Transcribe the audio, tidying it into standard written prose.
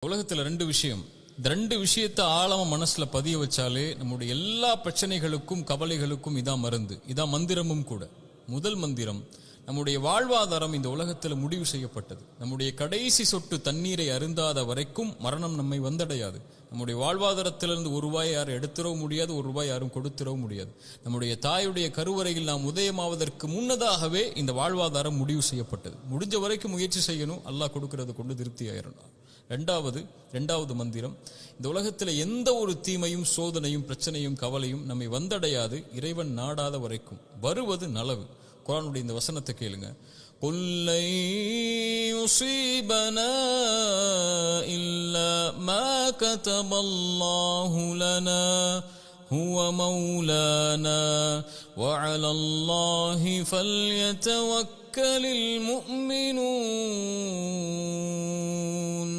உலகத்தில் ரெண்டு விஷயம், இந்த ரெண்டு விஷயத்தை ஆழமா மனசுல பதிய வச்சாலே நம்முடைய எல்லா பிரச்சனைகளுக்கும் கவலைகளுக்கும் இதான் மருந்து, இதான் மந்திரமும் கூட. முதல் மந்திரம், நம்முடைய வாழ்வாதாரம் இந்த உலகத்தில் முடிவு செய்யப்பட்டது. நம்முடைய கடைசி சொட்டு தண்ணீரை அருந்தாத வரைக்கும் மரணம் நம்மை வந்தடையாது. நம்முடைய வாழ்வாதாரத்திலிருந்து ஒரு ரூபாய் யாரும் எடுத்துடவும் முடியாது, ஒரு ரூபாய் யாரும் கொடுத்துடவும் முடியாது. நம்முடைய தாயுடைய கருவறையில் நாம் உதயமாவதற்கு முன்னதாகவே இந்த வாழ்வாதாரம் முடிவு செய்யப்பட்டது. முடிஞ்ச வரைக்கும் முயற்சி செய்யணும், அல்லாஹ் கொடுக்கறத கொண்டு திருப்தி ஆயிரணும். ரெண்டாவது மந்திரம், இந்த உலகத்தில் எந்த ஒரு தீமையும் சோதனையும் பிரச்சனையும் கவலையும் நம்மை வந்தடையாது இறைவன் நாடாத வரைக்கும். வருவது நலவு. குர்ஆனுடைய இந்த வசனத்தை கேளுங்க. குல் லை யுஸீபனா இல்லா மா கதபல்லாஹு லனா ஹுவ மௌலானா வ அலல்லாஹி ஃபல்யதவக்கலில் முஃமினூன்.